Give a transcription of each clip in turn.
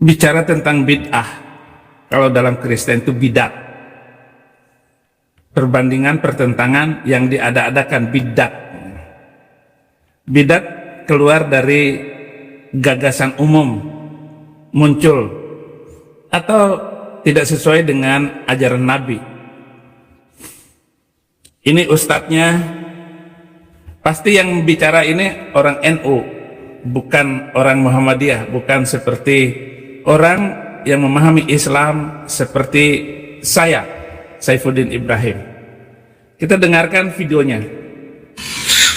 bicara tentang bid'ah, kalau dalam Kristen itu bidat, perbandingan pertentangan yang diada-adakan bidat. Bidat keluar dari gagasan umum, muncul atau tidak sesuai dengan ajaran Nabi. Ini ustadznya pasti yang bicara ini orang NU, bukan orang Muhammadiyah, bukan seperti orang yang memahami Islam seperti saya, Saifuddin Ibrahim. Kita dengarkan videonya.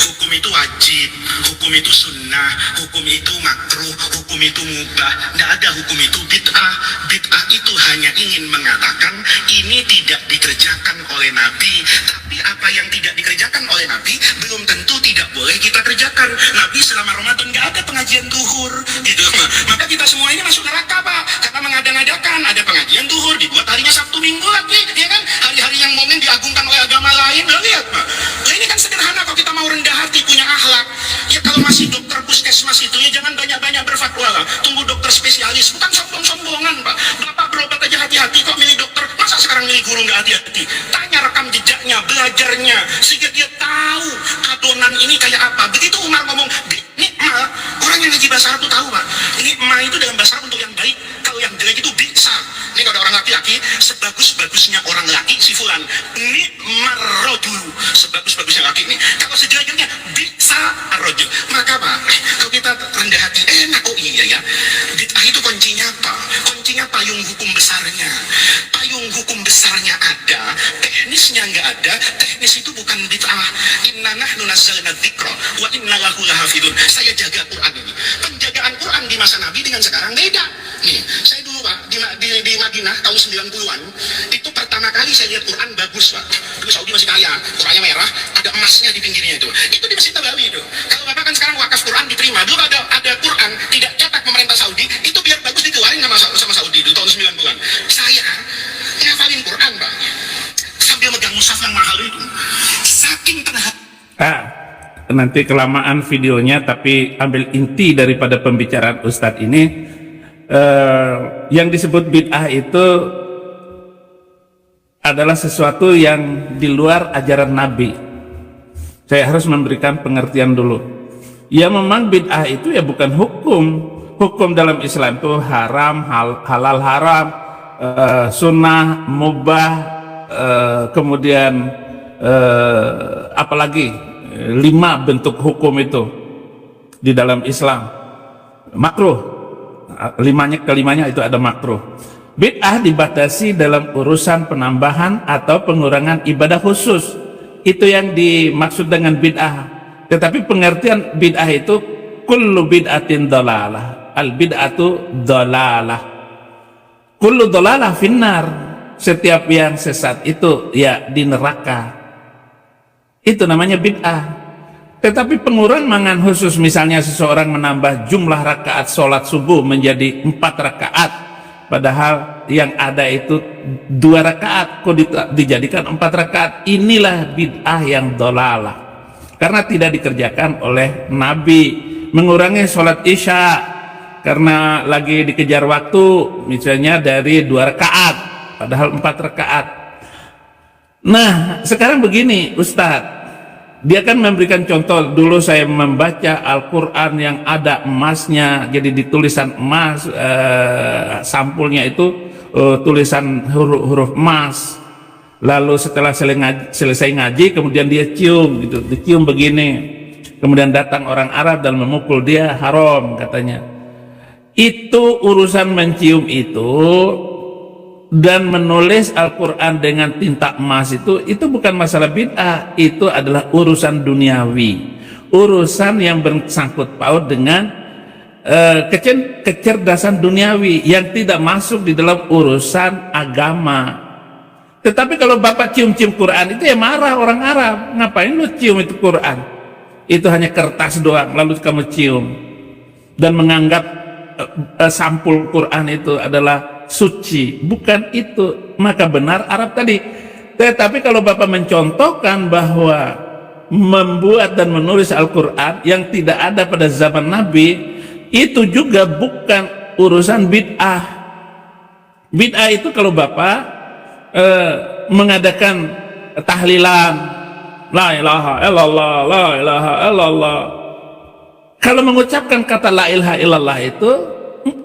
Hukum itu wajib, hukum itu sunnah, hukum itu makruh, hukum itu mubah. Tidak ada hukum itu bid'ah. Bid'ah itu hanya ingin mengatakan ini tidak dikerjakan oleh Nabi. Tapi apa yang tidak dikerjakan oleh Nabi belum tentu tidak boleh kita kerjakan. Nabi selama Ramadan nggak ada pengajian duhur, gitu. Maka kita semua ini masuk neraka, Pak, karena mengada-ngadakan ada pengajian duhur dibuat harinya Sabtu Minggu lagi, ya kan? Hari-hari yang momen diagungkan oleh agama lain, lihat, Pak. Nah, ini kan sederhana kalau kita mau rendah hati, punya akhlak. Ya kalau masih dokter puskesmas itu ya jangan banyak-banyak berfatwa lah. Tunggu dokter spesialis, bukan sombong-sombongan, Pak. Bapak berobat aja hati-hati kok milih dokter. Masa sekarang milih guru nggak hati-hati? Tanya rekam jejaknya, belajarnya, sehingga dia tahu adonan ini kayak apa. Begitu Umar ngomong nikmah, orang yang ngaji bahasa Arab itu tahu, Pak. Nikmah itu dalam bahasa Arab untuk yang baik. Kalau yang jelek itu bisa. Ini kalau ada orang laki-laki, sebagus-bagusnya orang laki si fulan, nikmar rojul, sebagus-bagusnya laki ini. Kalau sejelek-jeleknya bisa rojul. Maka Pak, kalau kita rendah hati, enak. Oh iya ya, bid'ah itu kuncinya apa? Kuncinya payung hukum besarnya. Payung hukum besarnya ada, teknisnya nggak ada. Teknis itu bukan bid'ah. Inna nahnu nazzalna dzikra wa inna lahu lahafidun. Saya jaga Quran ini. Penjagaan Quran di masa Nabi dengan sekarang beda. Nih, saya dulu Pak di Madinah tahun 90-an itu pertama kali saya lihat Quran bagus, Pak. Dulu Saudi masih kaya, Qurannya merah, ada emasnya di pinggirnya itu. Itu di Masjid Nabawi itu. Kalau Bapak kan sekarang wakaf Quran diterima. Dulu ada Quran tidak cetak pemerintah Saudi, itu biar bagus dikeluarin sama Saudi dulu tahun 90-an. Saya ngafalin Quran, Pak, sambil megang mushaf yang mahal itu. Saking Nanti kelamaan videonya, tapi ambil inti daripada pembicaraan Ustadz ini. Yang disebut bid'ah itu adalah sesuatu yang di luar ajaran Nabi. Saya harus memberikan pengertian dulu. Ya memang bid'ah itu ya bukan hukum. Hukum dalam Islam itu haram, halal haram, sunnah, mubah, kemudian apalagi 5 bentuk hukum itu di dalam Islam. Makruh. Kelimanya itu ada makruh. Bid'ah dibatasi dalam urusan penambahan atau pengurangan ibadah khusus. Itu yang dimaksud dengan bid'ah. Tetapi pengertian bid'ah itu kullu bid'atin dalalah. Al bid'atu dalalah. Kullu dalalah finnar. Setiap yang sesat itu ya di neraka. Itu namanya bid'ah. Tetapi pengurangan khusus, misalnya seseorang menambah jumlah rakaat sholat subuh menjadi 4 rakaat, padahal yang ada itu 2 rakaat, kok dijadikan 4 rakaat. Inilah bid'ah yang dolalah, karena tidak dikerjakan oleh Nabi. Mengurangi sholat isya karena lagi dikejar waktu, misalnya dari 2 rakaat, padahal 4 rakaat. Nah sekarang begini Ustadz, dia kan memberikan contoh. Dulu saya membaca Al-Quran yang ada emasnya, jadi di tulisan emas, sampulnya itu tulisan huruf emas. Lalu setelah selesai ngaji, kemudian dia cium gitu, dicium begini. Kemudian datang orang Arab dan memukul dia, haram katanya. Itu urusan mencium itu dan menulis Al-Quran dengan tinta emas itu bukan masalah bid'ah. Itu adalah urusan duniawi, urusan yang bersangkut paut dengan kecerdasan duniawi yang tidak masuk di dalam urusan agama. Tetapi kalau Bapak cium-cium Quran itu ya marah orang Arab. Ngapain lu cium itu Quran? Itu hanya kertas doang, lalu kamu cium dan menganggap sampul Quran itu adalah suci. Bukan itu. Maka benar Arab tadi. Tetapi kalau Bapak mencontohkan bahwa membuat dan menulis Al-Quran yang tidak ada pada zaman Nabi, itu juga bukan urusan bid'ah. Bid'ah itu kalau Bapak mengadakan tahlilan, la ilaha illallah, la ilaha illallah. Kalau mengucapkan kata la ilaha illallah itu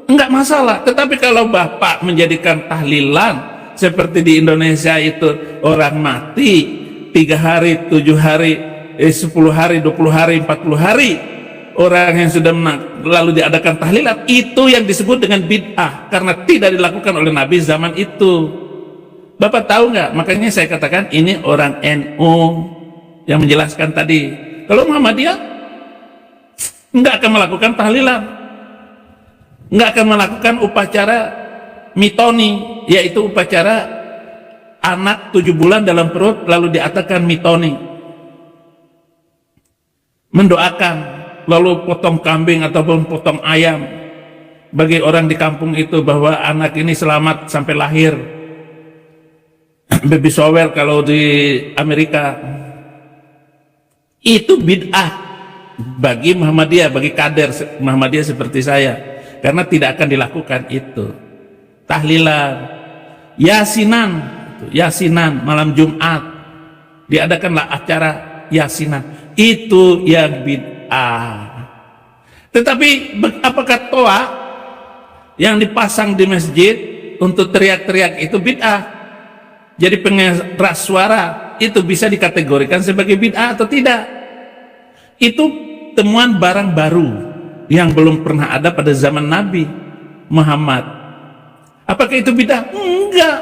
enggak masalah. Tetapi kalau Bapak menjadikan tahlilan seperti di Indonesia itu orang mati 3 hari, 7 hari, 10 hari, 20 hari, 40 hari orang yang sudah lalu diadakan tahlilan, itu yang disebut dengan bid'ah karena tidak dilakukan oleh Nabi zaman itu. Bapak tahu nggak? Makanya saya katakan ini orang NU yang menjelaskan tadi. Kalau Muhammadiyah nggak akan melakukan tahlilan, nggak akan melakukan upacara mitoni, yaitu upacara anak 7 bulan dalam perut lalu diatakan mitoni, mendoakan lalu potong kambing ataupun potong ayam bagi orang di kampung itu bahwa anak ini selamat sampai lahir, baby shower kalau di Amerika. Itu bid'ah bagi Muhammadiyah, bagi kader Muhammadiyah seperti saya, karena tidak akan dilakukan itu. Tahlilan, yasinan malam Jumat diadakanlah acara yasinan, itu yang bid'ah. Tetapi apakah toa yang dipasang di masjid untuk teriak-teriak itu bid'ah? Jadi pengeras suara itu bisa dikategorikan sebagai bid'ah atau tidak? Itu temuan barang baru yang belum pernah ada pada zaman Nabi Muhammad. Apakah itu bid'ah? Enggak,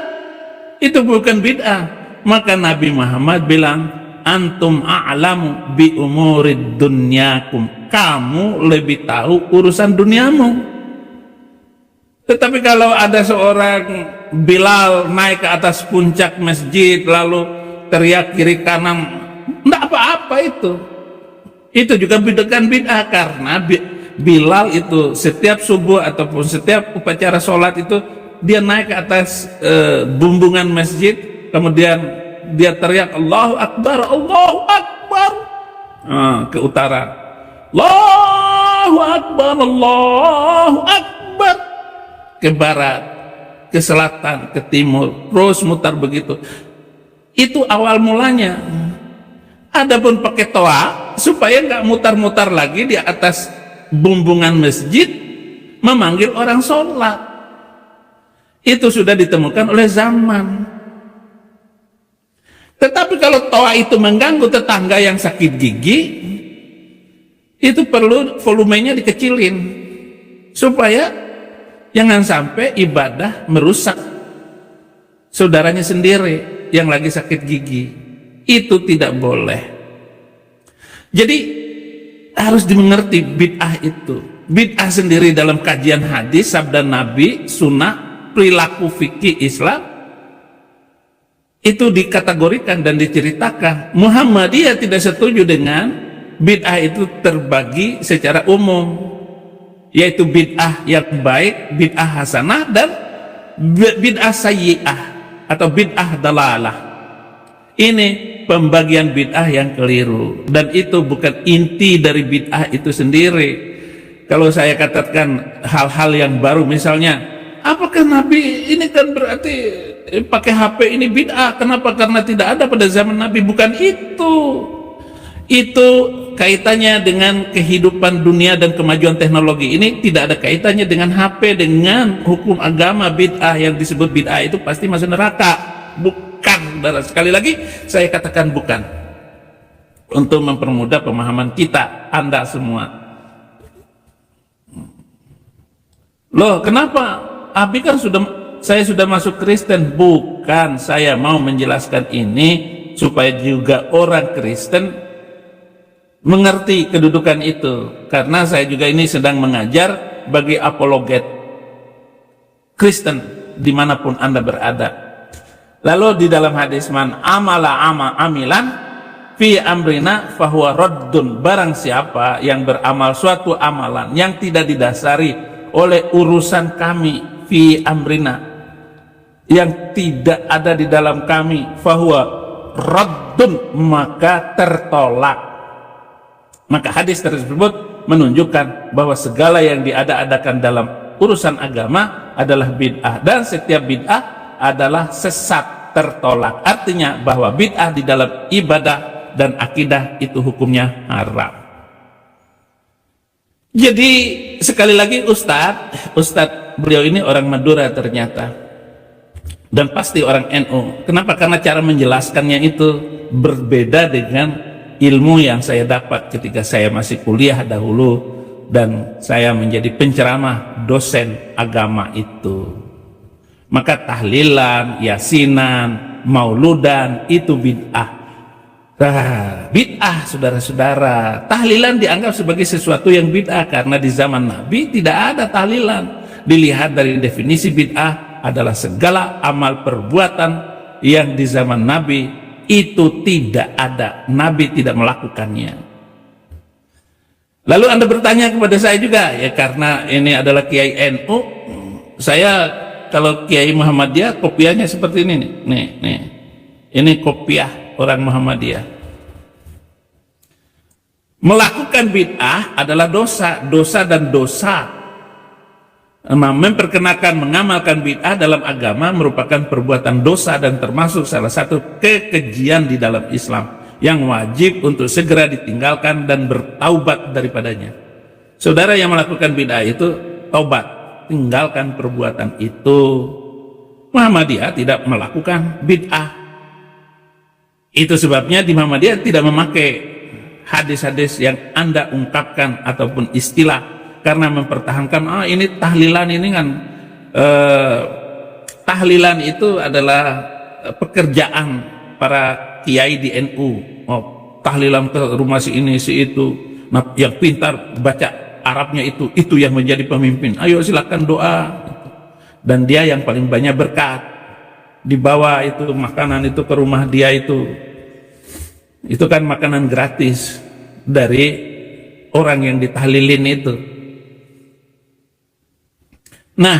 itu bukan bid'ah. Maka Nabi Muhammad bilang, antum a'lamu bi umurid dunyakum, kamu lebih tahu urusan duniamu. Tetapi kalau ada seorang Bilal naik ke atas puncak masjid lalu teriak kiri kanan, enggak apa-apa itu. Itu juga bukan bid'ah, karena Bilal itu setiap subuh ataupun setiap upacara sholat itu dia naik ke atas bumbungan masjid, kemudian dia teriak Allahu Akbar, Allahu Akbar, ke utara, Allahu Akbar, Allahu Akbar, ke barat, ke selatan, ke timur, terus mutar begitu. Itu awal mulanya. Adapun pakai toa supaya nggak mutar-mutar lagi di atas bumbungan masjid memanggil orang sholat, itu sudah ditemukan oleh zaman. Tetapi kalau toa itu mengganggu tetangga yang sakit gigi, itu perlu volumenya dikecilin supaya jangan sampai ibadah merusak saudaranya sendiri yang lagi sakit gigi. Itu tidak boleh. Jadi harus dimengerti bid'ah itu. Bid'ah sendiri dalam kajian hadis, sabda Nabi, sunnah, perilaku fikih Islam, itu dikategorikan dan diceritakan. Muhammadiyah tidak setuju dengan bid'ah itu terbagi secara umum, yaitu bid'ah yang baik, bid'ah hasanah, dan bid'ah sayyi'ah atau bid'ah dalalah. Ini pembagian bid'ah yang keliru, dan itu bukan inti dari bid'ah itu sendiri. Kalau saya katakan hal-hal yang baru, misalnya apakah Nabi ini kan berarti pakai HP ini bid'ah? Kenapa? Karena tidak ada pada zaman Nabi. Bukan itu. Itu kaitannya dengan kehidupan dunia dan kemajuan teknologi. Ini tidak ada kaitannya dengan HP, dengan hukum agama. Bid'ah yang disebut bid'ah itu pasti masuk neraka. Bukan. Sekali lagi saya katakan bukan. Untuk mempermudah pemahaman kita, Anda semua. Loh, kenapa? Abi kan saya sudah masuk Kristen. Bukan, saya mau menjelaskan ini supaya juga orang Kristen mengerti kedudukan itu, karena saya juga ini sedang mengajar bagi apologet Kristen dimanapun Anda berada. Lalu di dalam hadis, man amala amilan fi amrina fahuwa raddun, barang siapa yang beramal suatu amalan yang tidak didasari oleh urusan kami, fi amrina, yang tidak ada di dalam kami, fahuwa raddun, maka tertolak. Maka hadis tersebut menunjukkan bahwa segala yang diada-adakan dalam urusan agama adalah bid'ah, dan setiap bid'ah adalah sesat tertolak. Artinya bahwa bid'ah di dalam ibadah dan akidah itu hukumnya haram. Jadi sekali lagi Ustadz beliau ini orang Madura ternyata, dan pasti orang NU. Kenapa? Karena cara menjelaskannya itu berbeda dengan ilmu yang saya dapat ketika saya masih kuliah dahulu dan saya menjadi penceramah dosen agama itu. Maka tahlilan, yasinan, mauludan itu bid'ah. Bid'ah, saudara-saudara. Tahlilan dianggap sebagai sesuatu yang bid'ah karena di zaman Nabi tidak ada tahlilan. Dilihat dari definisi bid'ah adalah segala amal perbuatan yang di zaman Nabi itu tidak ada, Nabi tidak melakukannya. Lalu Anda bertanya kepada saya juga, ya karena ini adalah Kiai NU, saya kalau Kiai Muhammadiyah kopiahnya seperti ini nih. Ini kopiah orang Muhammadiyah. Melakukan bid'ah adalah dosa dan dosa. Memperkenakan mengamalkan bid'ah dalam agama merupakan perbuatan dosa dan termasuk salah satu kekejian di dalam Islam yang wajib untuk segera ditinggalkan dan bertaubat daripadanya. Saudara yang melakukan bid'ah itu taubat, tinggalkan perbuatan itu. Muhammadiyah tidak melakukan bid'ah. Itu sebabnya di Muhammadiyah tidak memakai hadis-hadis yang Anda ungkapkan ataupun istilah, karena mempertahankan ini tahlilan ini kan tahlilan itu adalah pekerjaan para kiai di NU. Tahlilan ke rumah si ini si itu, nah yang pintar baca Arabnya itu yang menjadi pemimpin. Ayo silakan doa, dan dia yang paling banyak berkat. Dibawa itu makanan itu ke rumah dia, itu kan makanan gratis dari orang yang ditahlilin itu. Nah,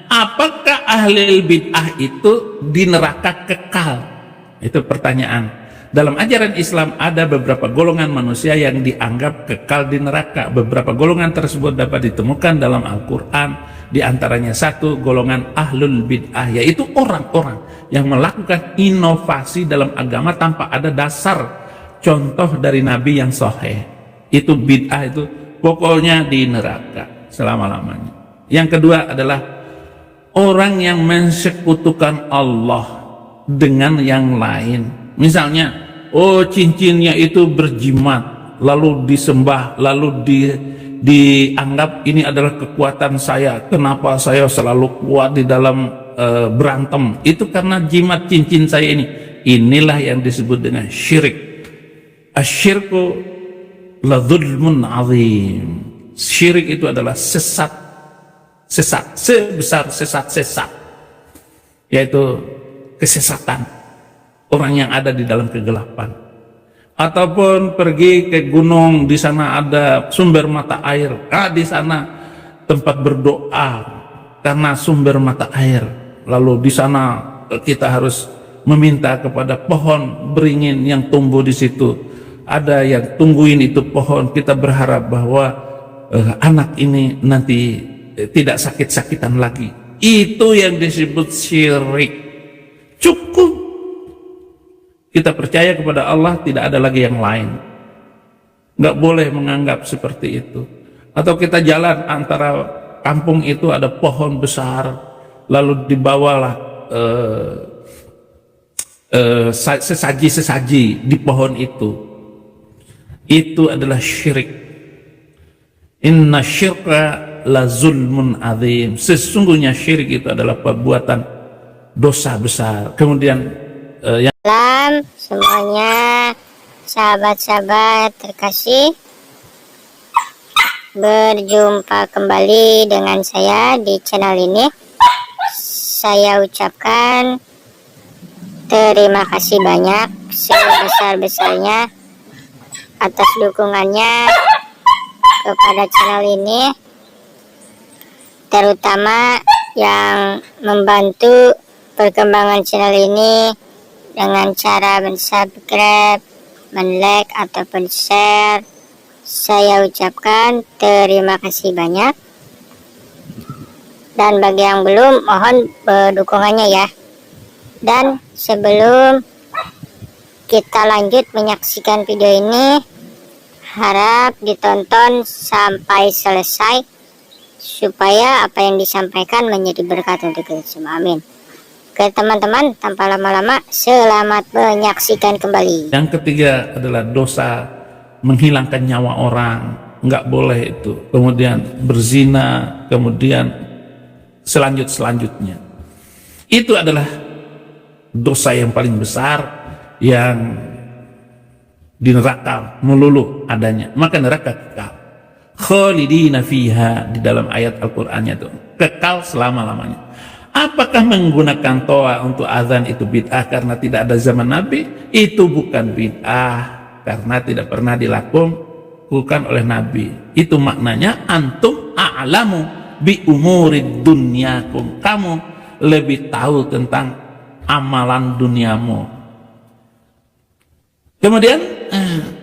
apakah ahli bid'ah itu di neraka kekal? Itu pertanyaan. Dalam ajaran Islam ada beberapa golongan manusia yang dianggap kekal di neraka. Beberapa golongan tersebut dapat ditemukan dalam Al-Quran. Di antaranya satu golongan ahlul bid'ah, yaitu orang-orang yang melakukan inovasi dalam agama tanpa ada dasar contoh dari Nabi yang sahih. Itu bid'ah, itu pokoknya di neraka selama-lamanya. Yang kedua adalah orang yang mensekutukan Allah dengan yang lain. Misalnya, cincinnya itu berjimat, lalu disembah, lalu dianggap ini adalah kekuatan saya. Kenapa saya selalu kuat di dalam berantem? Itu karena jimat cincin saya ini. Inilah yang disebut dengan syirik. Asyirku la dzulmun azim. Syirik itu adalah sesat sebesar sesat, yaitu kesesatan orang yang ada di dalam kegelapan. Ataupun pergi ke gunung, di sana ada sumber mata air, di sana tempat berdoa karena sumber mata air, lalu di sana kita harus meminta kepada pohon beringin yang tumbuh di situ. Ada yang tungguin itu pohon, kita berharap bahwa anak ini nanti tidak sakit-sakitan lagi. Itu yang disebut syirik. Cukup kita percaya kepada Allah, tidak ada lagi yang lain. Nggak boleh menganggap seperti itu. Atau kita jalan antara kampung itu ada pohon besar, lalu dibawalah sesaji-sesaji di pohon itu. Itu adalah syirik. Inna syirka la zulmun azim. Sesungguhnya syirik itu adalah perbuatan dosa besar. Kemudian Salam semuanya, sahabat-sahabat terkasih. Berjumpa kembali dengan saya di channel ini. Saya ucapkan terima kasih banyak sebesar-besarnya atas dukungannya kepada channel ini, terutama yang membantu perkembangan channel ini dengan cara subscribe, like ataupun share. Saya ucapkan terima kasih banyak. Dan bagi yang belum, mohon dukungannya ya. Dan sebelum kita lanjut menyaksikan video ini, harap ditonton sampai selesai supaya apa yang disampaikan menjadi berkat untuk kita semua. Amin. Oke teman-teman, tanpa lama-lama, selamat menyaksikan kembali. Yang ketiga adalah dosa menghilangkan nyawa orang, nggak boleh itu. Kemudian berzina, kemudian selanjutnya. Itu adalah dosa yang paling besar yang di neraka melulu adanya. Maka neraka kekal. Khalidina fiha, di dalam ayat Al-Qur'annya itu kekal selama-lamanya. Apakah menggunakan toa untuk azan itu bid'ah karena tidak ada zaman Nabi? Itu bukan bid'ah karena tidak pernah dilakukan oleh Nabi. Itu maknanya antum a'lamu bi umurid dunyakum. Kamu lebih tahu tentang amalan duniamu. Kemudian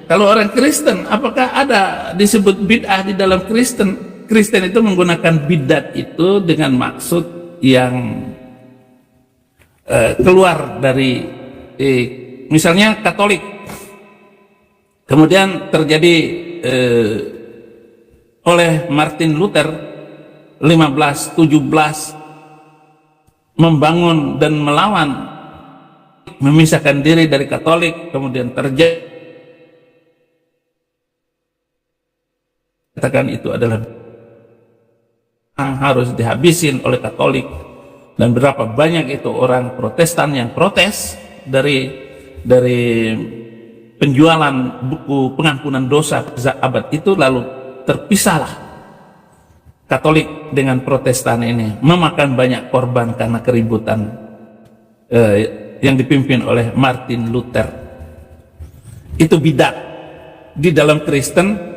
kalau orang Kristen, apakah ada disebut bid'ah di dalam Kristen? Kristen itu menggunakan bidat itu dengan maksud yang keluar dari misalnya Katolik, kemudian terjadi oleh Martin Luther 1517 membangun dan melawan, memisahkan diri dari Katolik, kemudian terjadi, katakan itu adalah yang harus dihabisin oleh Katolik. Dan berapa banyak itu orang Protestan yang protes dari penjualan buku pengampunan dosa abad itu, lalu terpisahlah Katolik dengan Protestan ini, memakan banyak korban karena keributan yang dipimpin oleh Martin Luther. Itu bidat. Di dalam Kristen,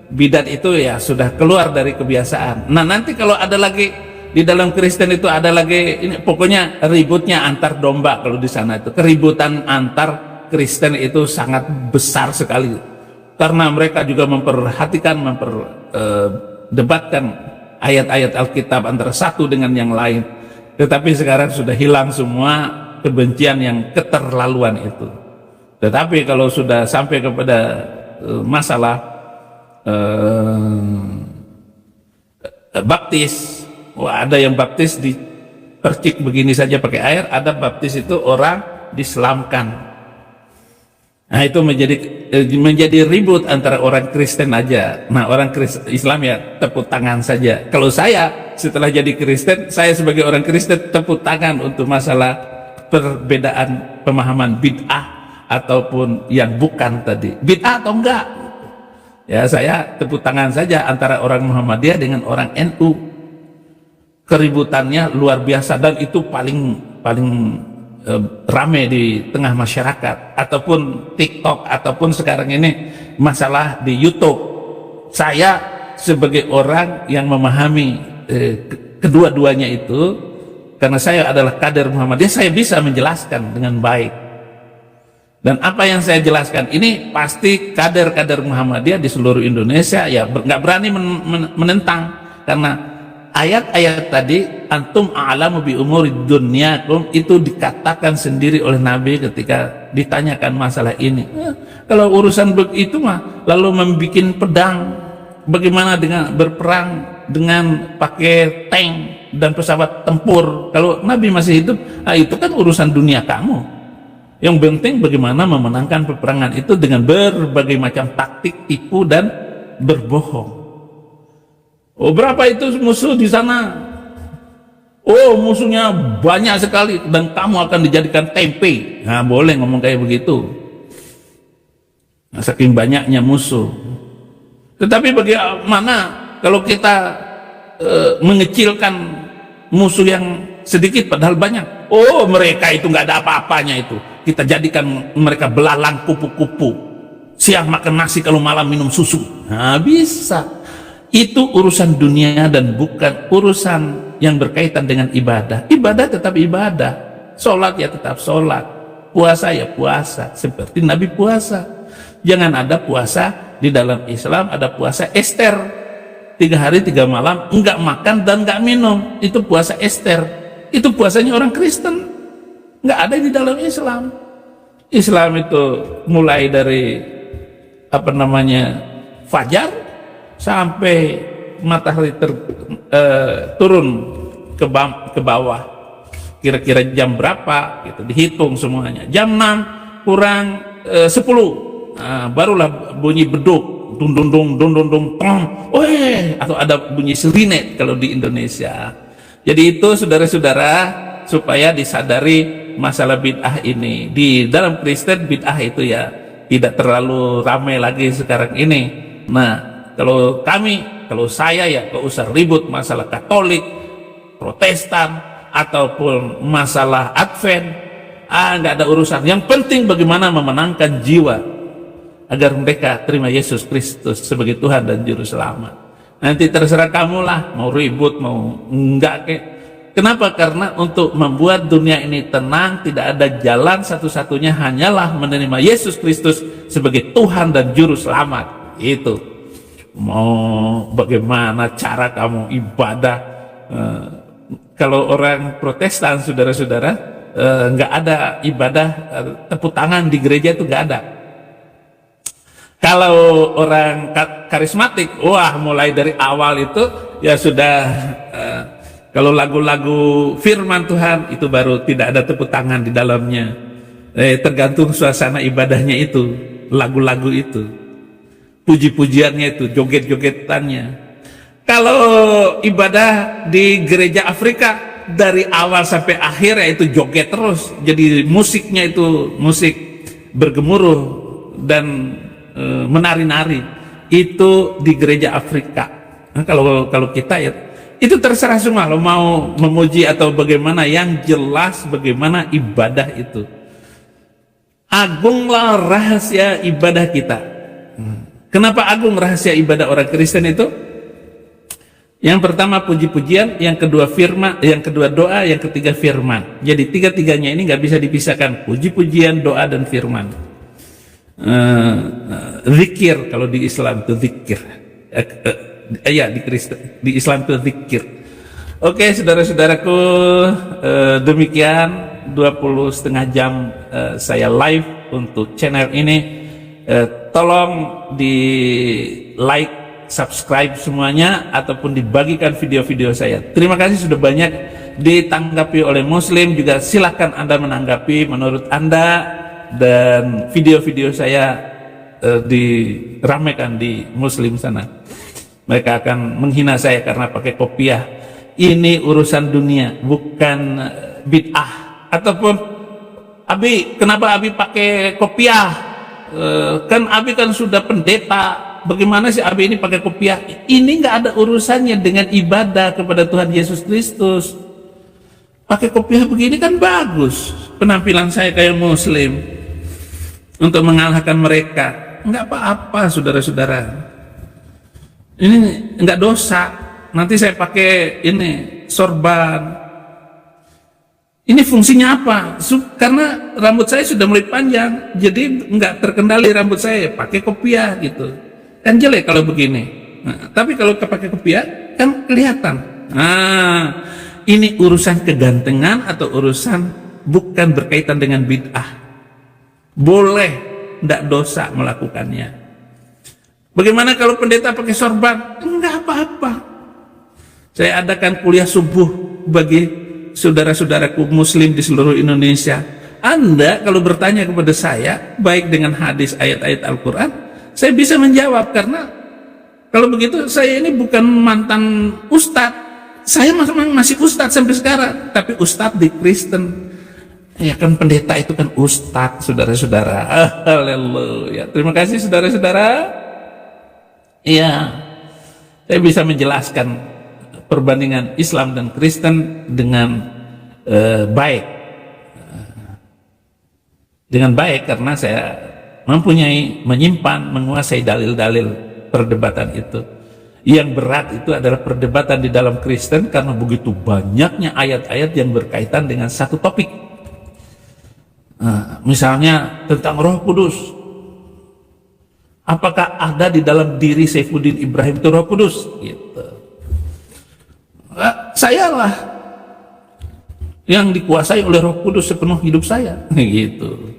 bidat itu ya sudah keluar dari kebiasaan. Nah nanti kalau ada lagi di dalam Kristen itu ada lagi, ini pokoknya ributnya antar domba. Kalau di sana itu keributan antar Kristen itu sangat besar sekali, karena mereka juga memperdebatkan ayat-ayat Alkitab antara satu dengan yang lain. Tetapi sekarang sudah hilang semua kebencian yang keterlaluan itu. Tetapi kalau sudah sampai kepada masalah baptis, wah, ada yang baptis dipercik begini saja pakai air, ada baptis itu orang diselamkan. Nah itu menjadi ribut antara orang Kristen aja. Nah orang Islam ya tepuk tangan saja. Kalau saya setelah jadi Kristen, saya sebagai orang Kristen tepuk tangan untuk masalah perbedaan pemahaman bid'ah ataupun yang bukan tadi. Bid'ah atau enggak? Ya saya tepuk tangan saja antara orang Muhammadiyah dengan orang NU. Keributannya luar biasa dan itu paling rame di tengah masyarakat, ataupun TikTok, ataupun sekarang ini masalah di YouTube. Saya sebagai orang yang memahami kedua-duanya itu, karena saya adalah kader Muhammadiyah, saya bisa menjelaskan dengan baik. Dan apa yang saya jelaskan ini pasti kader-kader Muhammadiyah di seluruh Indonesia ya nggak berani menentang, karena ayat-ayat tadi antum a'lamu bi umuri dunyakum itu dikatakan sendiri oleh Nabi ketika ditanyakan masalah ini. Kalau urusan begitu mah lalu membuat pedang, bagaimana dengan berperang dengan pakai tank dan pesawat tempur? Kalau Nabi masih hidup, nah itu kan urusan dunia kamu. Yang penting bagaimana memenangkan peperangan itu dengan berbagai macam taktik, tipu dan berbohong. Oh berapa itu musuh di sana? Oh musuhnya banyak sekali dan kamu akan dijadikan tempe. Nah boleh ngomong kayak begitu. Nah, saking banyaknya musuh. Tetapi bagaimana kalau kita mengecilkan musuh yang sedikit padahal banyak? Oh mereka itu nggak ada apa-apanya itu. Kita jadikan mereka belalang kupu-kupu. Siang makan nasi, kalau malam minum susu. Nah bisa. Itu urusan dunia dan bukan urusan yang berkaitan dengan ibadah. Ibadah tetap ibadah. Sholat ya tetap sholat. Puasa ya puasa. Seperti Nabi puasa. Jangan ada puasa di dalam Islam, ada puasa Ester. 3 hari 3 malam enggak makan dan enggak minum. Itu puasa Ester. Itu puasanya orang Kristen. Enggak ada di dalam Islam. Islam itu mulai dari fajar sampai matahari turun ke bawah. Kira-kira jam berapa gitu dihitung semuanya. Jam 6 kurang 10 barulah bunyi beduk, dung dung dung dung dung dung tong, atau ada bunyi sirinet kalau di Indonesia. Jadi itu saudara-saudara, supaya disadari masalah bid'ah ini. Di dalam Kristen bid'ah itu ya tidak terlalu ramai lagi sekarang ini. Nah, kalau saya ya gak usah ribut masalah Katolik, Protestan, ataupun masalah Advent. Nggak ada urusan. Yang penting bagaimana memenangkan jiwa agar mereka terima Yesus Kristus sebagai Tuhan dan Juru Selamat. Nanti terserah kamulah mau ribut mau enggak Kenapa? Karena untuk membuat dunia ini tenang, tidak ada jalan satu-satunya hanyalah menerima Yesus Kristus sebagai Tuhan dan Juru Selamat. Itu. Mau bagaimana cara kamu ibadah? Kalau orang Protestan, saudara-saudara, nggak ada ibadah tepuk tangan di gereja, itu nggak ada. Kalau orang karismatik, mulai dari awal itu ya sudah. Kalau lagu-lagu firman Tuhan itu baru tidak ada tepuk tangan di dalamnya. Tergantung suasana ibadahnya itu, lagu-lagu itu, puji-pujiannya itu, joget-jogetannya. Kalau ibadah di gereja Afrika dari awal sampai akhir ya itu joget terus. Jadi musiknya itu musik bergemuruh dan menari-nari. Itu di gereja Afrika. Nah, kalau kita ya itu terserah semua lo mau memuji atau bagaimana, yang jelas bagaimana ibadah itu. Agunglah rahasia ibadah kita. Kenapa agung rahasia ibadah orang Kristen itu? Yang pertama puji-pujian, yang kedua firman, yang kedua doa, yang ketiga firman. Jadi tiga-tiganya ini nggak bisa dipisahkan, puji-pujian, doa, dan firman. Zikir kalau di Islam itu zikir. Di Islam itu zikir. Oke, saudara-saudaraku, demikian 20,5 jam saya live untuk channel ini. Tolong di like, subscribe semuanya, ataupun dibagikan video-video saya. Terima kasih sudah banyak ditanggapi oleh Muslim. Juga silahkan Anda menanggapi menurut Anda, dan video-video saya diramaikan di Muslim sana. Mereka akan menghina saya karena pakai kopiah. Ini urusan dunia, bukan bid'ah. Ataupun Abi, kenapa Abi pakai kopiah? Kan Abi kan sudah pendeta. Bagaimana sih Abi ini pakai kopiah? Ini nggak ada urusannya dengan ibadah kepada Tuhan Yesus Kristus. Pakai kopiah begini kan bagus, penampilan saya kayak Muslim untuk mengalahkan mereka. Nggak apa-apa, saudara-saudara. Ini nggak dosa. Nanti saya pakai ini sorban. Ini fungsinya apa? Karena rambut saya sudah mulai panjang, jadi nggak terkendali rambut saya. Pakai kopiah gitu. Kan jelek kalau begini. Nah, tapi kalau pakai kopiah kan kelihatan. Nah, ini urusan kegantengan atau urusan bukan berkaitan dengan bid'ah. Boleh, tidak dosa melakukannya. Bagaimana kalau pendeta pakai sorban? Enggak apa-apa. Saya adakan kuliah subuh bagi saudara-saudaraku Muslim di seluruh Indonesia. Anda kalau bertanya kepada saya, baik dengan hadis, ayat-ayat Al-Quran, saya bisa menjawab. Karena kalau begitu saya ini bukan mantan ustadz. Saya masih ustadz sampai sekarang, tapi ustadz di Kristen. Ya kan pendeta itu kan ustadz, saudara-saudara. Haleluya. Terima kasih saudara-saudara. Iya, saya bisa menjelaskan perbandingan Islam dan Kristen dengan baik. Dengan baik karena saya menyimpan, menguasai dalil-dalil perdebatan itu. Yang berat itu adalah perdebatan di dalam Kristen karena begitu banyaknya ayat-ayat yang berkaitan dengan satu topik. Misalnya tentang Roh Kudus. Apakah ada di dalam diri Saifuddin Ibrahim itu Roh Kudus? Gitu. Sayalah yang dikuasai oleh Roh Kudus sepenuh hidup saya, gitu.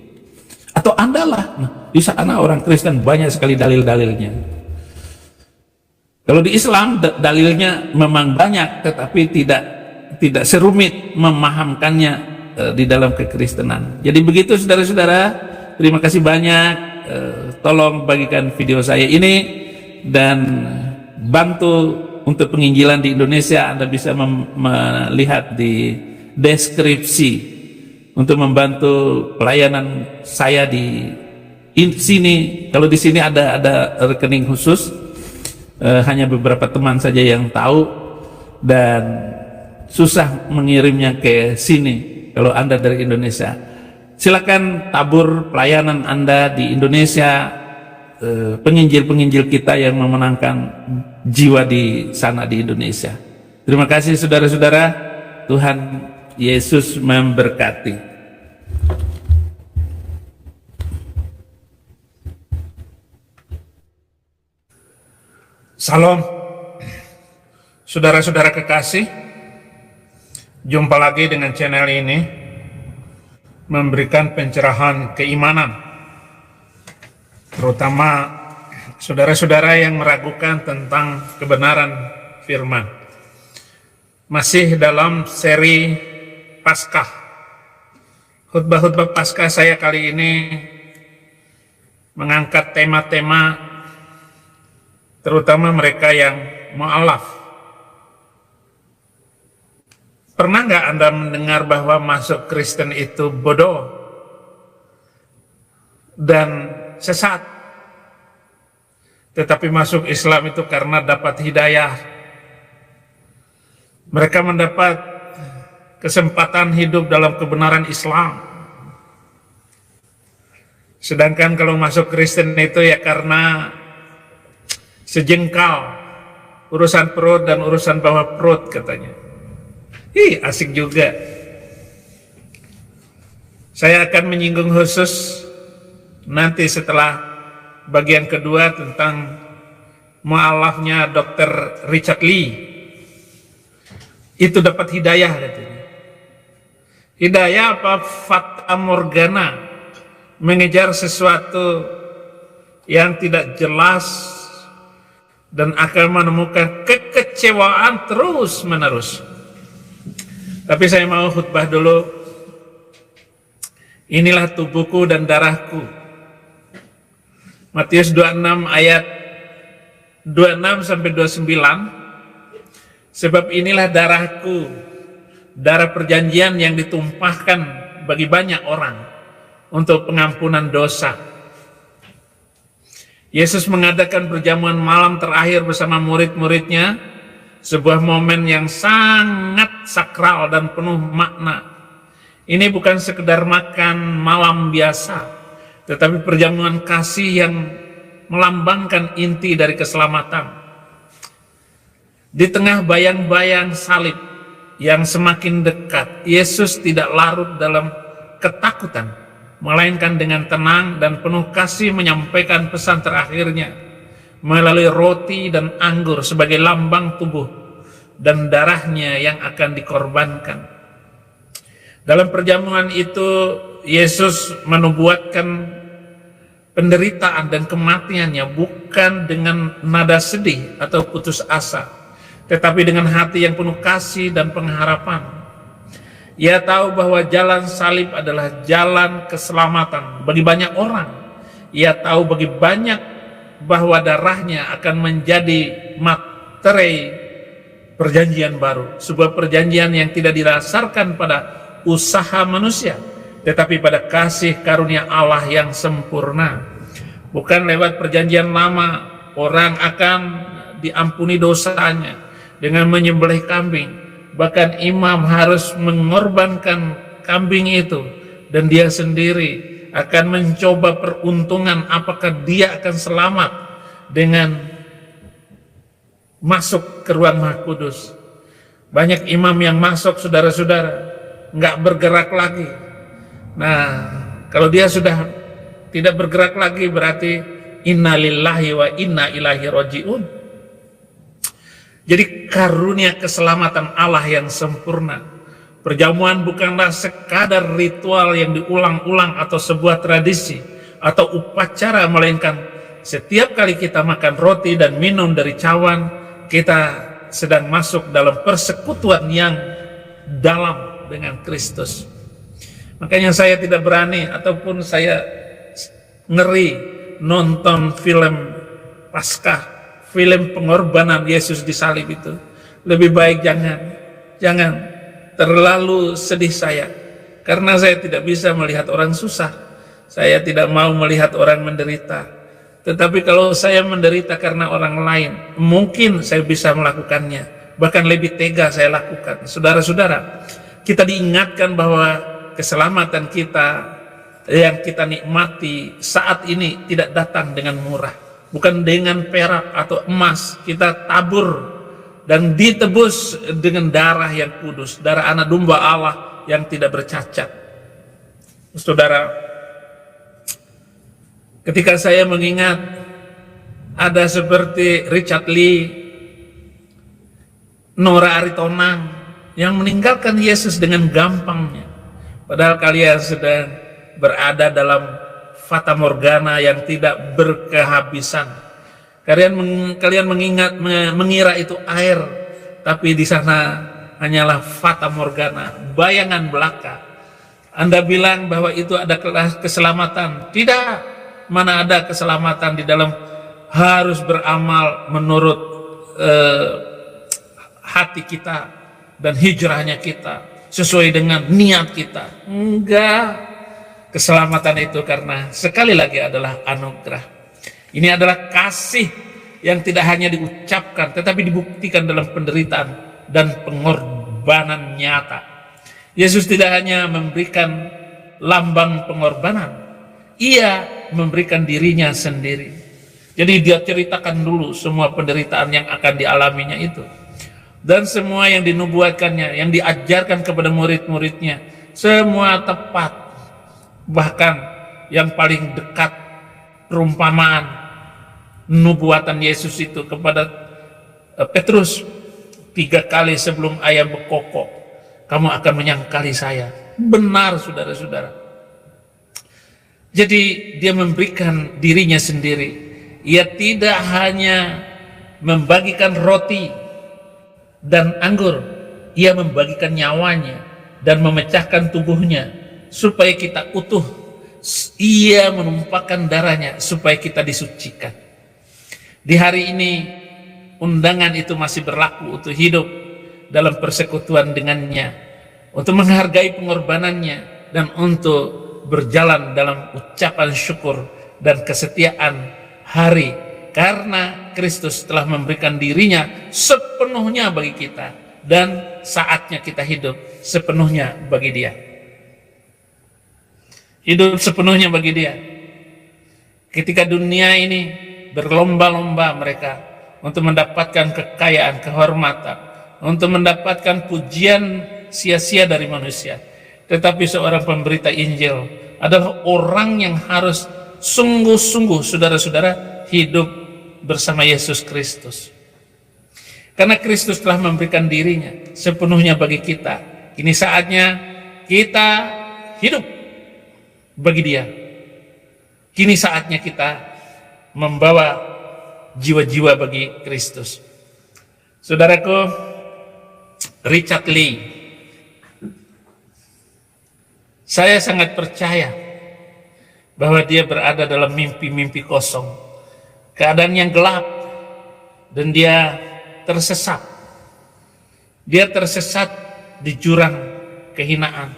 Atau Andalah. Nah, di sana orang Kristen banyak sekali dalil-dalilnya. Kalau di Islam dalilnya memang banyak, tetapi tidak serumit memahamkannya di dalam kekristenan. Jadi begitu saudara-saudara, terima kasih banyak. Tolong bagikan video saya ini dan bantu untuk penginjilan di Indonesia. Anda bisa melihat di deskripsi untuk membantu pelayanan saya di sini. Kalau di sini ada rekening khusus, hanya beberapa teman saja yang tahu dan susah mengirimnya ke sini kalau Anda dari Indonesia. Silakan tabur pelayanan Anda di Indonesia, penginjil-penginjil kita yang memenangkan jiwa di sana di Indonesia. Terima kasih saudara-saudara, Tuhan Yesus memberkati. Salam, saudara-saudara kekasih, jumpa lagi dengan channel ini, memberikan pencerahan keimanan, terutama saudara-saudara yang meragukan tentang kebenaran firman. Masih dalam seri Paskah. Khutbah-khutbah Paskah saya kali ini mengangkat tema-tema terutama mereka yang mu'alaf. Pernah nggak Anda mendengar bahwa masuk Kristen itu bodoh dan sesat, tetapi masuk Islam itu karena dapat hidayah? Mereka mendapat kesempatan hidup dalam kebenaran Islam. Sedangkan kalau masuk Kristen itu ya karena sejengkal, urusan perut dan urusan bawah perut katanya. Asik juga. Saya akan menyinggung khusus nanti setelah bagian kedua tentang mu'alafnya Dr. Richard Lee. Itu dapat hidayah katanya. Hidayah apa fata morgana, mengejar sesuatu yang tidak jelas dan akan menemukan kekecewaan terus menerus. Tapi saya mau khutbah dulu. Inilah tubuhku dan darahku. Matius 26 ayat 26 sampai 29. Sebab inilah darahku, darah perjanjian yang ditumpahkan bagi banyak orang untuk pengampunan dosa. Yesus mengadakan perjamuan malam terakhir bersama murid-muridnya, sebuah momen yang sangat sakral dan penuh makna. Ini bukan sekedar makan malam biasa, tetapi perjamuan kasih yang melambangkan inti dari keselamatan. Di tengah bayang-bayang salib yang semakin dekat, Yesus tidak larut dalam ketakutan, melainkan dengan tenang dan penuh kasih menyampaikan pesan terakhirnya melalui roti dan anggur sebagai lambang tubuh dan darahnya yang akan dikorbankan. Dalam perjamuan itu, Yesus menubuatkan penderitaan dan kematiannya bukan dengan nada sedih atau putus asa, tetapi dengan hati yang penuh kasih dan pengharapan. Ia tahu bahwa jalan salib adalah jalan keselamatan bagi banyak orang. Ia tahu bagi banyak bahwa darahnya akan menjadi materai perjanjian baru, sebuah perjanjian yang tidak didasarkan pada usaha manusia, tetapi pada kasih karunia Allah yang sempurna. Bukan lewat perjanjian lama orang akan diampuni dosanya dengan menyembelih kambing. Bahkan imam harus mengorbankan kambing itu, dan dia sendiri akan mencoba peruntungan apakah dia akan selamat dengan masuk ke ruang Maha Kudus. Banyak imam yang masuk, saudara-saudara, nggak bergerak lagi. Nah, kalau dia sudah tidak bergerak lagi, berarti inna lillahi wa inna ilaihi rajiun. Jadi karunia keselamatan Allah yang sempurna. Perjamuan bukanlah sekadar ritual yang diulang-ulang atau sebuah tradisi atau upacara, melainkan setiap kali kita makan roti dan minum dari cawan, kita sedang masuk dalam persekutuan yang dalam dengan Kristus. Makanya saya tidak berani ataupun saya ngeri nonton film Paskah, film pengorbanan Yesus disalib itu. Lebih baik jangan terlalu sedih saya, karena saya tidak bisa melihat orang susah. Saya tidak mau melihat orang menderita. Tetapi kalau saya menderita karena orang lain, mungkin saya bisa melakukannya, bahkan lebih tega saya lakukan. Saudara-saudara, kita diingatkan bahwa keselamatan kita yang kita nikmati saat ini tidak datang dengan murah, bukan dengan perak atau emas. Kita tabur dan ditebus dengan darah yang kudus, darah anak domba Allah yang tidak bercacat. Saudara, ketika saya mengingat ada seperti Richard Lee, Nora Aritonang yang meninggalkan Yesus dengan gampangnya, padahal kalian sedang berada dalam fata morgana yang tidak berkehabisan. Kalian mengira itu air, tapi di sana hanyalah fata morgana, bayangan belaka. Anda bilang bahwa itu ada keselamatan. Tidak, mana ada keselamatan di dalam harus beramal menurut hati kita dan hijrahnya kita, sesuai dengan niat kita. Enggak. Keselamatan itu karena sekali lagi adalah anugerah. Ini adalah kasih yang tidak hanya diucapkan tetapi dibuktikan dalam penderitaan dan pengorbanan nyata. Yesus tidak hanya memberikan lambang pengorbanan, ia memberikan dirinya sendiri. Jadi dia ceritakan dulu semua penderitaan yang akan dialaminya itu, dan semua yang dinubuatkannya, yang diajarkan kepada murid-muridnya, semua tepat. Bahkan yang paling dekat perumpamaan nubuatan Yesus itu kepada Petrus, 3 kali sebelum ayam berkokok kamu akan menyangkali saya. Benar, saudara-saudara. Jadi dia memberikan dirinya sendiri. Ia tidak hanya membagikan roti dan anggur, ia membagikan nyawanya dan memecahkan tubuhnya supaya kita utuh. Ia menumpahkan darahnya supaya kita disucikan. Di hari ini undangan itu masih berlaku untuk hidup dalam persekutuan dengannya, untuk menghargai pengorbanannya, dan untuk berjalan dalam ucapan syukur dan kesetiaan hari, karena Kristus telah memberikan dirinya sepenuhnya bagi kita, dan saatnya kita hidup sepenuhnya bagi Dia. Hidup sepenuhnya bagi Dia. Ketika dunia ini berlomba-lomba mereka untuk mendapatkan kekayaan, kehormatan, untuk mendapatkan pujian sia-sia dari manusia, tetapi seorang pemberita Injil adalah orang yang harus sungguh-sungguh, saudara-saudara, hidup bersama Yesus Kristus. Karena Kristus telah memberikan dirinya sepenuhnya bagi kita. Kini saatnya kita hidup bagi Dia. Kini saatnya kita membawa jiwa-jiwa bagi Kristus. Saudaraku, Richard Lee, saya sangat percaya bahwa dia berada dalam mimpi-mimpi kosong, keadaan yang gelap, dan dia tersesat. Dia tersesat di jurang kehinaan.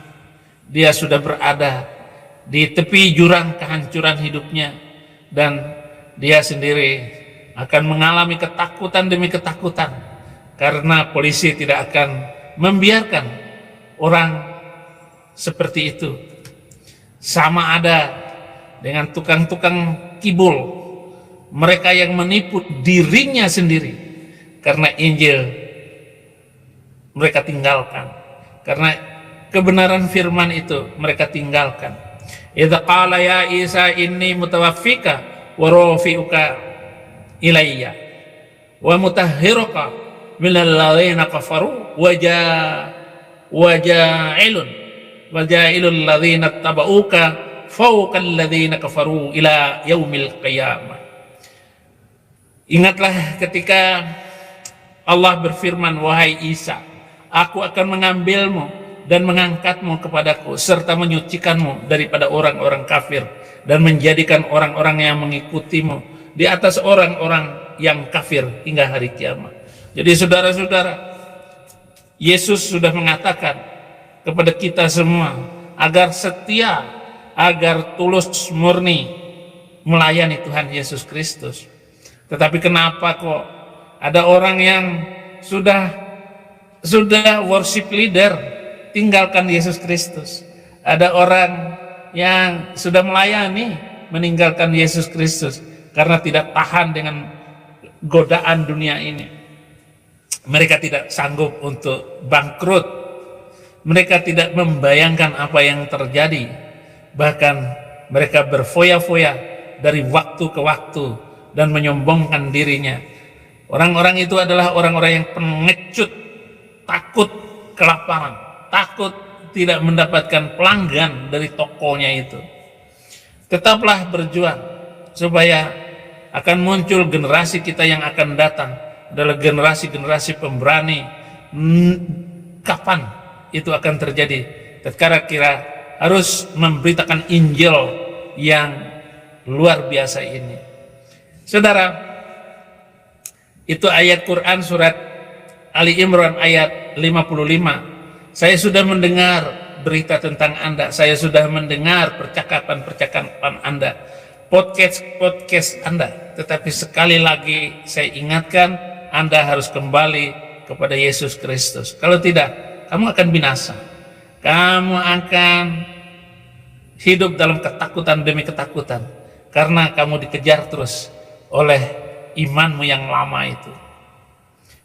Dia sudah berada di tepi jurang kehancuran hidupnya, dan dia sendiri akan mengalami ketakutan demi ketakutan, karena polisi tidak akan membiarkan orang seperti itu. Sama ada dengan tukang-tukang kibul, mereka yang menipu dirinya sendiri, karena Injil mereka tinggalkan, karena kebenaran firman itu mereka tinggalkan. Idza qala ya Isa inni mutawaffika wa rafi'uka ilayya wa mutahhiruka minal ladzina kafaru wa ja'ilul ladzina tabauka fawqal ladzina kafaru ila yaumil qiyamah. Ingatlah ketika Allah berfirman, wahai Isa, aku akan mengambilmu dan mengangkatmu kepadaku serta menyucikanmu daripada orang-orang kafir dan menjadikan orang-orang yang mengikutimu di atas orang-orang yang kafir hingga hari kiamat. Jadi saudara-saudara, Yesus sudah mengatakan kepada kita semua agar setia, agar tulus murni melayani Tuhan Yesus Kristus. Tetapi kenapa kok ada orang yang sudah worship leader tinggalkan Yesus Kristus? Ada orang yang sudah melayani meninggalkan Yesus Kristus karena tidak tahan dengan godaan dunia ini. Mereka tidak sanggup untuk bangkrut. Mereka tidak membayangkan apa yang terjadi. Bahkan mereka berfoya-foya dari waktu ke waktu dan menyombongkan dirinya. Orang-orang itu adalah orang-orang yang pengecut, takut kelaparan, takut tidak mendapatkan pelanggan dari tokonya itu. Tetaplah berjuang supaya akan muncul generasi kita yang akan datang adalah generasi-generasi pemberani. Kapan itu akan terjadi? Tatkala kira harus memberitakan Injil yang luar biasa ini. Saudara, itu ayat Quran surat Ali Imran ayat 55. Saya sudah mendengar berita tentang Anda, saya sudah mendengar percakapan-percakapan Anda, podcast Anda, tetapi sekali lagi saya ingatkan, Anda harus kembali kepada Yesus Kristus. Kalau tidak, kamu akan binasa. Kamu akan hidup dalam ketakutan demi ketakutan karena kamu dikejar terus oleh imanmu yang lama itu.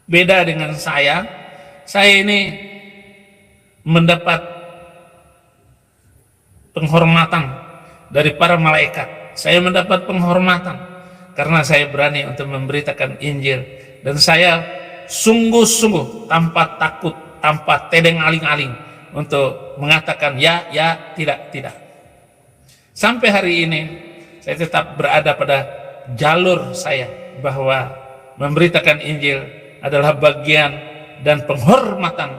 Beda dengan saya ini mendapat penghormatan dari para malaikat. Saya mendapat penghormatan karena saya berani untuk memberitakan Injil, dan saya sungguh-sungguh tanpa takut, tanpa tedeng aling-aling untuk mengatakan ya, tidak. Sampai hari ini saya tetap berada pada jalur saya bahwa memberitakan Injil adalah bagian dan penghormatan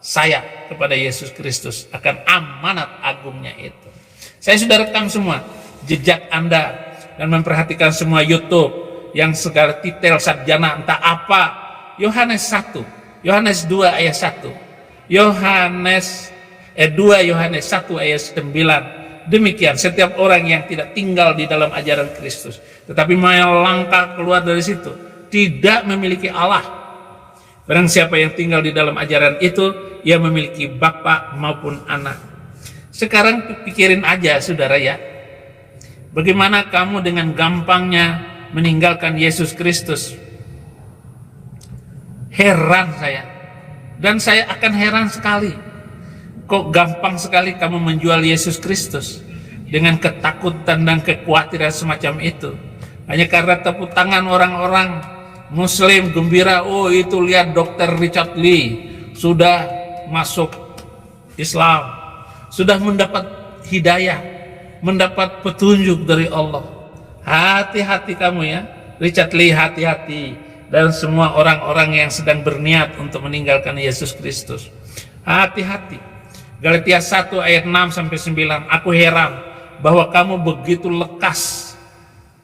saya kepada Yesus Kristus akan amanat agungnya itu. Saya sudah rekam semua jejak Anda dan memperhatikan semua YouTube yang segala titel sarjana entah apa. Yohanes 1, Yohanes 2 ayat 1, Yohanes 2 Yohanes 1 ayat 9. Demikian setiap orang yang tidak tinggal di dalam ajaran Kristus tetapi melangkah keluar dari situ tidak memiliki Allah. Barang siapa yang tinggal di dalam ajaran itu, ia memiliki bapa maupun anak. Sekarang pikirin aja saudara ya, bagaimana kamu dengan gampangnya meninggalkan Yesus Kristus. Heran saya, dan saya akan heran sekali, kok gampang sekali kamu menjual Yesus Kristus dengan ketakutan dan kekhawatiran semacam itu, hanya karena tepuk tangan orang-orang Muslim gembira, oh itu lihat Dr. Richard Lee sudah masuk Islam, sudah mendapat hidayah, mendapat petunjuk dari Allah. Hati-hati kamu ya, Richard Lee, hati-hati, dan semua orang-orang yang sedang berniat untuk meninggalkan Yesus Kristus. Hati-hati. Galatia 1 ayat 6 sampai 9. Aku heran bahwa kamu begitu lekas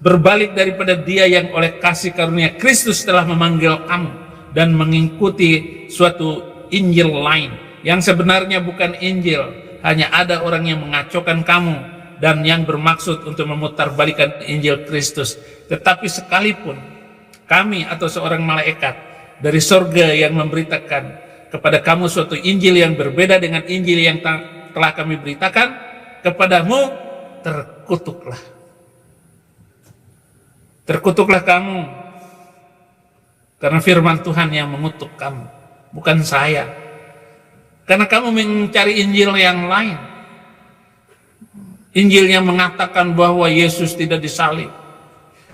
berbalik daripada Dia yang oleh kasih karunia Kristus telah memanggil kamu dan mengikuti suatu Injil lain yang sebenarnya bukan Injil. Hanya ada orang yang mengacaukan kamu dan yang bermaksud untuk memutarbalikan Injil Kristus. Tetapi sekalipun kami atau seorang malaikat dari sorga yang memberitakan kepada kamu suatu Injil yang berbeda dengan Injil yang telah kami beritakan kepadamu, terkutuklah. Terkutuklah kamu, karena firman Tuhan yang mengutuk kamu, bukan saya. Karena kamu mencari Injil yang lain, Injil yang mengatakan bahwa Yesus tidak disalib,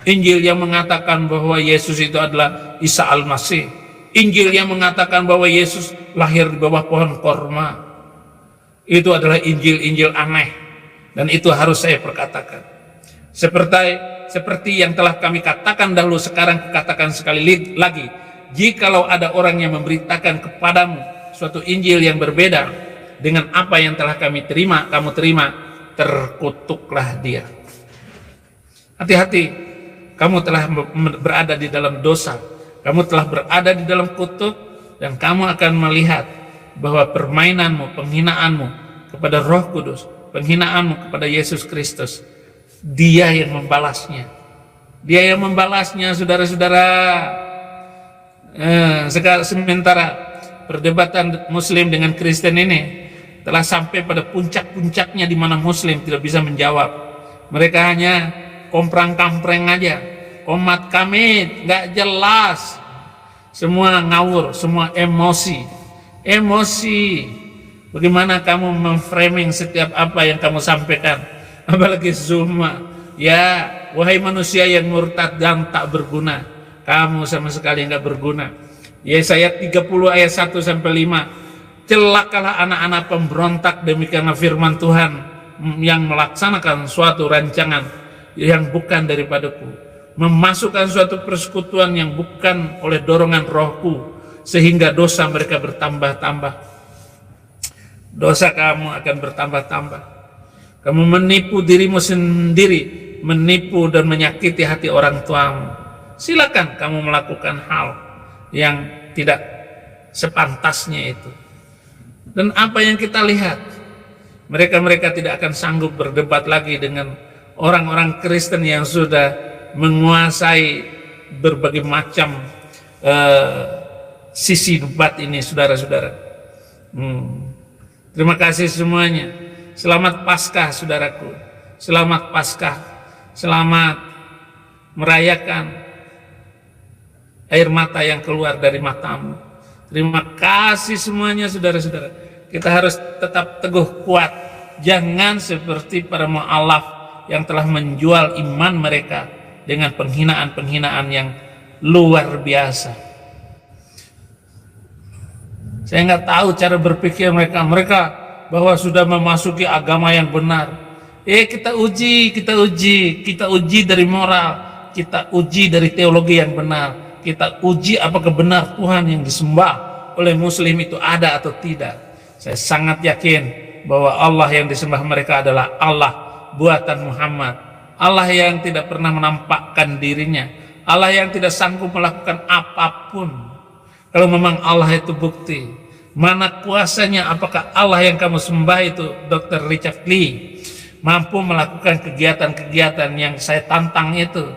Injil yang mengatakan bahwa Yesus itu adalah Isa Al-Masih. Injil yang mengatakan bahwa Yesus lahir di bawah pohon korma. Itu adalah Injil-Injil aneh. Dan itu harus saya perkatakan. Seperti yang telah kami katakan dahulu, sekarang katakan sekali lagi. Jikalau ada orang yang memberitakan kepadamu suatu Injil yang berbeda dengan apa yang telah kamu terima, terkutuklah dia. Hati-hati, kamu telah berada di dalam dosa, kamu telah berada di dalam kutuk, dan kamu akan melihat bahwa permainanmu, penghinaanmu kepada Roh Kudus, penghinaanmu kepada Yesus Kristus, Dia yang membalasnya. Dia yang membalasnya, saudara-saudara. Sementara perdebatan Muslim dengan Kristen ini telah sampai pada puncak-puncaknya, di mana Muslim tidak bisa menjawab. Mereka hanya komprang-kampreng aja, komat kamit, nggak jelas, semua ngawur, semua emosi. Bagaimana kamu memframing setiap apa yang kamu sampaikan, apalagi semua. Ya, wahai manusia yang murtad dan tak berguna, kamu sama sekali nggak berguna. Yesaya 30 ayat 1-5, celakalah anak-anak pemberontak, demikianlah firman Tuhan yang melaksanakan suatu rancangan yang bukan daripadaku, memasukkan suatu persekutuan yang bukan oleh dorongan rohku, sehingga dosa mereka bertambah-tambah. Dosa kamu akan bertambah-tambah. Kamu menipu dirimu sendiri, menipu dan menyakiti hati orang tuamu. Silakan kamu melakukan hal yang tidak sepantasnya itu. Dan apa yang kita lihat, mereka tidak akan sanggup berdebat lagi dengan orang-orang Kristen yang sudah menguasai berbagai macam sisi debat ini, saudara-saudara. Terima kasih semuanya. Selamat Paskah, saudaraku. Selamat Paskah. Selamat merayakan air mata yang keluar dari matamu. Terima kasih semuanya, saudara-saudara. Kita harus tetap teguh kuat. Jangan seperti para mu'alaf yang telah menjual iman mereka dengan penghinaan-penghinaan yang luar biasa. Saya nggak tahu cara berpikir mereka bahwa sudah memasuki agama yang benar. Kita uji dari moral, kita uji dari teologi yang benar, kita uji apakah benar Tuhan yang disembah oleh Muslim itu ada atau tidak. Saya sangat yakin bahwa Allah yang disembah mereka adalah Allah buatan Muhammad, Allah yang tidak pernah menampakkan dirinya, Allah yang tidak sanggup melakukan apapun. Kalau memang Allah itu bukti, mana kuasanya? Apakah Allah yang kamu sembah itu, Dr. Richard Lee, mampu melakukan kegiatan-kegiatan yang saya tantang itu?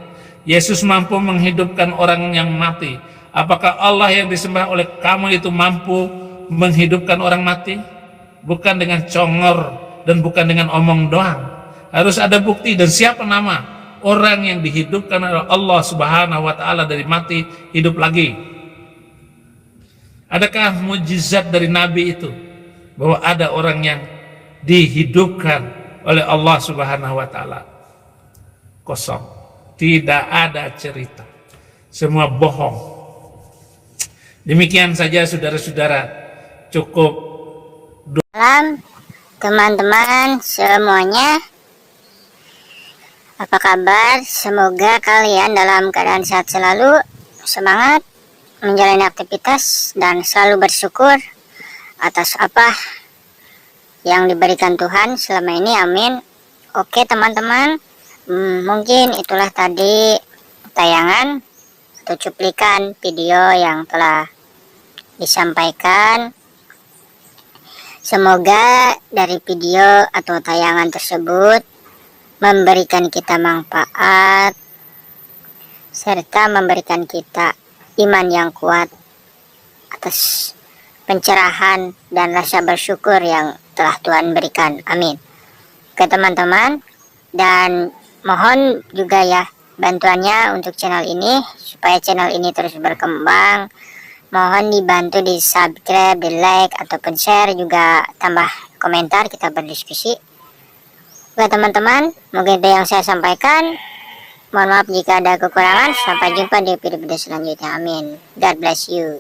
Yesus mampu menghidupkan orang yang mati. Apakah Allah yang disembah oleh kamu itu mampu menghidupkan orang mati? Bukan dengan congor dan bukan dengan omong doang. Harus ada bukti. Dan siapa nama orang yang dihidupkan oleh Allah Subhanahu wa Ta'ala dari mati hidup lagi? Adakah mujizat dari Nabi itu bahwa ada orang yang dihidupkan oleh Allah Subhanahu wa Ta'ala? Kosong, tidak ada cerita, semua bohong. Demikian saja, saudara-saudara, cukup. Salam teman-teman semuanya, apa kabar? Semoga kalian dalam keadaan sehat selalu, semangat menjalani aktivitas, dan selalu bersyukur atas apa yang diberikan Tuhan selama ini. Amin. Oke teman-teman, mungkin itulah tadi tayangan atau cuplikan video yang telah disampaikan. Semoga dari video atau tayangan tersebut memberikan kita manfaat serta memberikan kita iman yang kuat atas pencerahan dan rasa bersyukur yang telah Tuhan berikan. Amin. Oke teman-teman, dan mohon juga ya bantuannya untuk channel ini, supaya channel ini terus berkembang. Mohon dibantu di subscribe, di like, ataupun share, juga tambah komentar, kita berdiskusi. Oke teman-teman, mungkin itu yang saya sampaikan. Mohon maaf jika ada kekurangan. Sampai jumpa di video-video selanjutnya. Amin. God bless you.